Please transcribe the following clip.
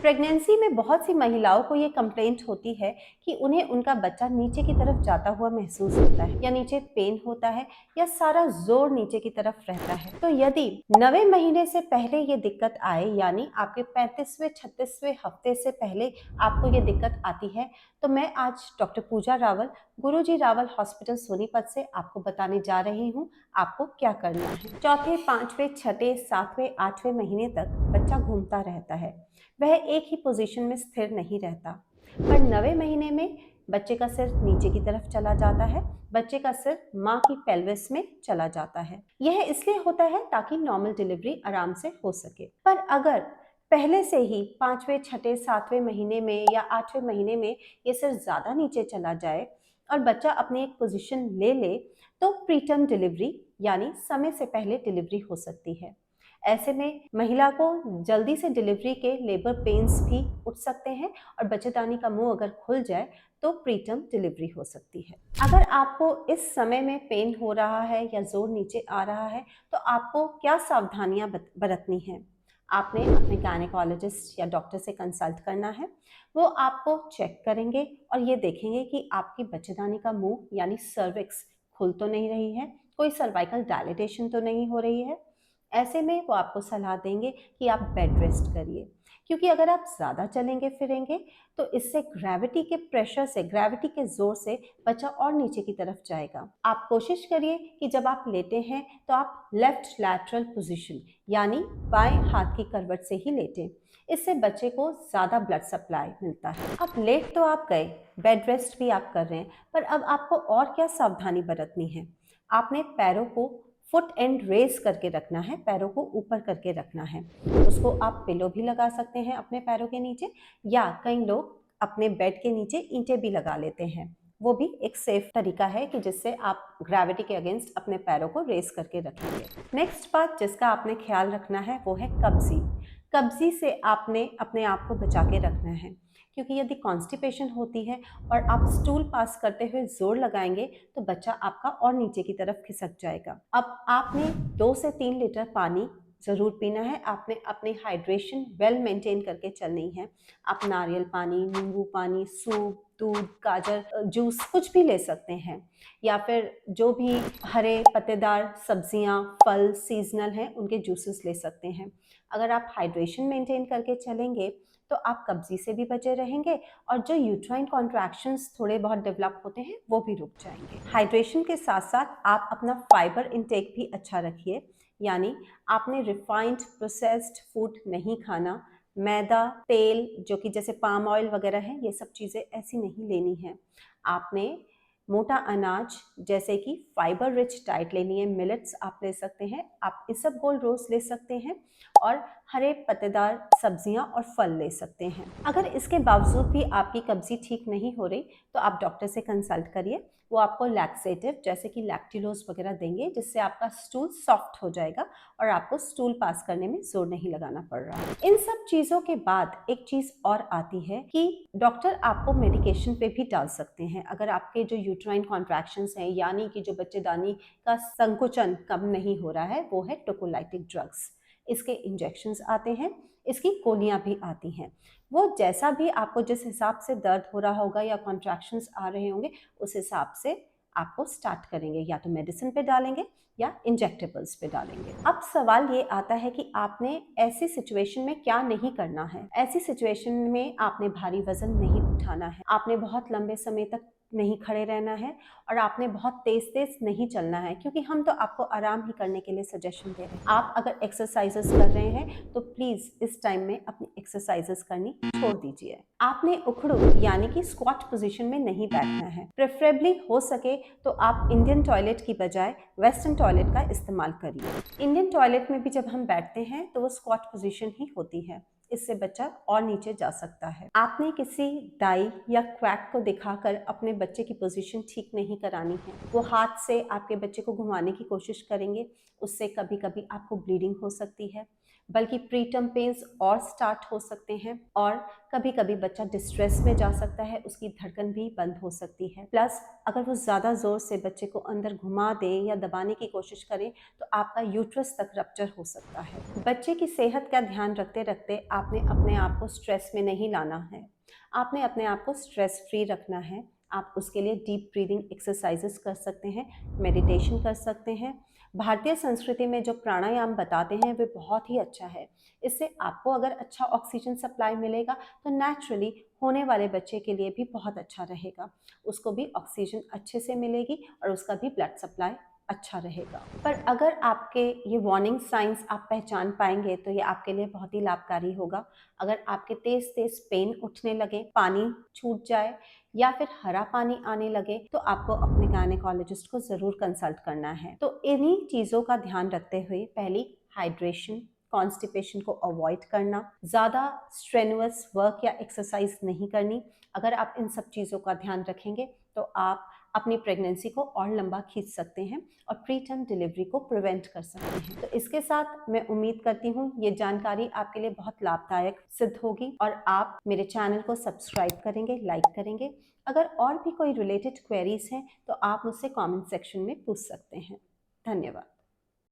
Pregnancy में बहुत सी महिलाओं को ये कंप्लेंट होती है कि उन्हें उनका बच्चा नीचे की तरफ जाता हुआ महसूस होता है या नीचे पेन होता है या सारा जोर नीचे की तरफ रहता है। तो यदि 9वें महीने से पहले ये दिक्कत आए, यानी आपके 35वें 36वें हफ्ते से पहले आपको ये दिक्कत आती है, तो मैं आज डॉक्टर पूजा रावल, गुरुजी रावल हॉस्पिटल सोनीपत से आपको बताने जा रही हूँ आपको क्या करना है। चौथे, पांचवें, छठे, सातवें, आठवें महीने तक बच्चा घूमता रहता है, वह एक ही पोजीशन में स्थिर नहीं रहता। पर 9वें महीने में बच्चे का सिर नीचे की तरफ चला जाता है, बच्चे का सिर माँ की पेल्विस में चला जाता है। यह इसलिए होता है ताकि नॉर्मल डिलीवरी आराम से हो सके। पर अगर पहले से ही 5वें, छठे, 7वें महीने में या 8वें महीने में ये सिर ज़्यादा नीचे चला जाए और बच्चा अपनी एक पोजीशन ले ले, तो प्रीटर्म डिलीवरी यानी समय से पहले डिलीवरी हो सकती है। ऐसे में महिला को जल्दी से डिलीवरी के लेबर पेन्स भी उठ सकते हैं और बच्चेदानी का मुंह अगर खुल जाए तो प्रीटर्म डिलीवरी हो सकती है। अगर आपको इस समय में पेन हो रहा है या जोर नीचे आ रहा है, तो आपको क्या सावधानियां बरतनी हैं? आपने अपने गायनेकोलॉजिस्ट या डॉक्टर से कंसल्ट करना है। वो आपको चेक करेंगे और ये देखेंगे कि आपकी बच्चेदानी का मुंह यानी सर्विक्स खुल तो नहीं रही है, कोई सर्वाइकल डायलिटेशन तो नहीं हो रही है। ऐसे में वो आपको सलाह देंगे कि आप बेड रेस्ट करिए, क्योंकि अगर आप ज़्यादा चलेंगे फिरेंगे तो इससे ग्रेविटी के प्रेशर से, ग्रेविटी के ज़ोर से बच्चा और नीचे की तरफ जाएगा। आप कोशिश करिए कि जब आप लेटे हैं तो आप लेफ्ट लैटरल पोजीशन यानी बाएं हाथ की करवट से ही लेटें। इससे बच्चे को ज़्यादा ब्लड सप्लाई मिलता है। अब लेट तो आप गए, बेड रेस्ट भी आप कर रहे हैं, पर अब आपको और क्या सावधानी बरतनी है? आपने पैरों को फुट एंड रेस करके रखना है, पैरों को ऊपर करके रखना है। उसको आप पिलो भी लगा सकते हैं अपने पैरों के नीचे, या कई लोग अपने बेड के नीचे ईंटें भी लगा लेते हैं। वो भी एक सेफ तरीका है कि जिससे आप ग्रेविटी के अगेंस्ट अपने पैरों को रेस करके रखेंगे। नेक्स्ट बात जिसका आपने ख्याल रखना है वो है कब्जी। कब्जी से आपने अपने आप को बचा के रखना है, क्योंकि यदि कॉन्स्टिपेशन होती है और आप स्टूल पास करते हुए जोर लगाएंगे तो बच्चा आपका और नीचे की तरफ खिसक जाएगा। अब आपने 2 से 3 लीटर पानी ज़रूर पीना है। आपने अपनी हाइड्रेशन वेल मेंटेन करके चलनी है। आप नारियल पानी, नींबू पानी, सूप, दूध, गाजर जूस कुछ भी ले सकते हैं, या फिर जो भी हरे पत्तेदार सब्जियां, फल सीजनल हैं उनके जूसेस ले सकते हैं। अगर आप हाइड्रेशन मेंटेन करके चलेंगे तो आप कब्जी से भी बचे रहेंगे और जो यूट्राइन कॉन्ट्रैक्शंस थोड़े बहुत डेवलप होते हैं वो भी रुक जाएंगे। हाइड्रेशन के साथ साथ आप अपना फाइबर इंटेक भी अच्छा रखिए, यानी आपने रिफाइंड प्रोसेस्ड फूड नहीं खाना। मैदा, तेल जो कि जैसे पाम ऑयल वगैरह है, ये सब चीज़ें ऐसी नहीं लेनी है। आपने मोटा अनाज जैसे कि फाइबर रिच डाइट लेनी है। मिलेट्स आप ले सकते हैं, आप इसबगोल रोज ले सकते हैं और हरे पत्तेदार सब्जियां और फल ले सकते हैं। अगर इसके बावजूद भी आपकी कब्जी ठीक नहीं हो रही तो आप डॉक्टर से कंसल्ट करिए। वो आपको लैक्सेटिव जैसे कि लैक्टिलोज वगैरह देंगे, जिससे आपका स्टूल सॉफ्ट हो जाएगा और आपको स्टूल पास करने में जोर नहीं लगाना पड़ रहा। इन सब चीज़ों के बाद एक चीज़ और आती है कि डॉक्टर आपको मेडिकेशन पे भी डाल सकते हैं। अगर आपके जो यूट्राइन कॉन्ट्रैक्शंस हैं, यानी कि जो बच्चेदानी का संकुचन कम नहीं हो रहा है, वो है टोकोलाइटिक ड्रग्स। इसके इंजेक्शंस आते हैं, इसकी गोलियां भी आती हैं। वो जैसा भी आपको जिस हिसाब से दर्द हो रहा होगा या कॉन्ट्रैक्शंस आ रहे होंगे, उस हिसाब से आपको स्टार्ट करेंगे, या तो मेडिसिन पे डालेंगे या इंजेक्टेबल्स पे डालेंगे। अब सवाल ये आता है कि आपने ऐसी सिचुएशन में क्या नहीं करना है। ऐसी सिचुएशन में आपने भारी वजन नहीं उठाना है, आपने बहुत लंबे समय तक नहीं खड़े रहना है और आपने बहुत तेज तेज नहीं चलना है, क्योंकि हम तो आपको आराम ही करने के लिए सजेशन दे रहे हैं। आप अगर एक्सरसाइजेस कर रहे हैं तो प्लीज इस टाइम में अपनी एक्सरसाइजेस करनी छोड़ दीजिए। आपने उखड़ू यानी कि स्क्वाट पोजीशन में नहीं बैठना है। प्रेफरेबली हो सके तो आप इंडियन टॉयलेट की बजाय वेस्टर्न टॉयलेट का इस्तेमाल करिए। इंडियन टॉयलेट में भी जब हम बैठते हैं तो वो स्क्वाट पोजीशन ही होती है, इससे बच्चा और नीचे जा सकता है। आपने किसी दाई या क्वैक को दिखाकर अपने बच्चे की पोजीशन ठीक नहीं करानी है। वो हाथ से आपके बच्चे को घुमाने की कोशिश करेंगे, उससे कभी कभी आपको ब्लीडिंग हो सकती है। बल्कि प्रीटर्म पेन्स और स्टार्ट हो सकते हैं और कभी कभी बच्चा डिस्ट्रेस में जा सकता है, उसकी धड़कन भी बंद हो सकती है। प्लस अगर वो ज़्यादा ज़ोर से बच्चे को अंदर घुमा दे या दबाने की कोशिश करें तो आपका यूट्रस तक रप्चर हो सकता है। बच्चे की सेहत का ध्यान रखते रखते आपने अपने आप को स्ट्रेस में नहीं लाना है, आपने अपने आप को स्ट्रेस फ्री रखना है। आप उसके लिए डीप ब्रीदिंग एक्सरसाइजेस कर सकते हैं, मेडिटेशन कर सकते हैं। भारतीय संस्कृति में जो प्राणायाम बताते हैं वे बहुत ही अच्छा है। इससे आपको अगर अच्छा ऑक्सीजन सप्लाई मिलेगा तो नेचुरली होने वाले बच्चे के लिए भी बहुत अच्छा रहेगा, उसको भी ऑक्सीजन अच्छे से मिलेगी और उसका भी ब्लड सप्लाई अच्छा रहेगा। पर अगर आपके ये वार्निंग साइंस आप पहचान पाएंगे तो ये आपके लिए बहुत ही लाभकारी होगा। अगर आपके तेज तेज पेन उठने लगे, पानी छूट जाए या फिर हरा पानी आने लगे तो आपको अपने गायनेकोलॉजिस्ट को ज़रूर कंसल्ट करना है। तो इन्हीं चीज़ों का ध्यान रखते हुए पहली हाइड्रेशन, कॉन्स्टिपेशन को अवॉइड करना, ज़्यादा स्ट्रेनुअस वर्क या एक्सरसाइज नहीं करनी। अगर आप इन सब चीज़ों का ध्यान रखेंगे तो आप अपनी प्रेगनेंसी को और लंबा खींच सकते हैं और प्री टर्म डिलीवरी को प्रिवेंट कर सकते हैं। तो इसके साथ मैं उम्मीद करती हूँ ये जानकारी आपके लिए बहुत लाभदायक सिद्ध होगी और आप मेरे चैनल को सब्सक्राइब करेंगे, लाइक करेंगे। अगर और भी कोई रिलेटेड क्वेरीज हैं तो आप मुझसे कमेंट सेक्शन में पूछ सकते हैं। धन्यवाद।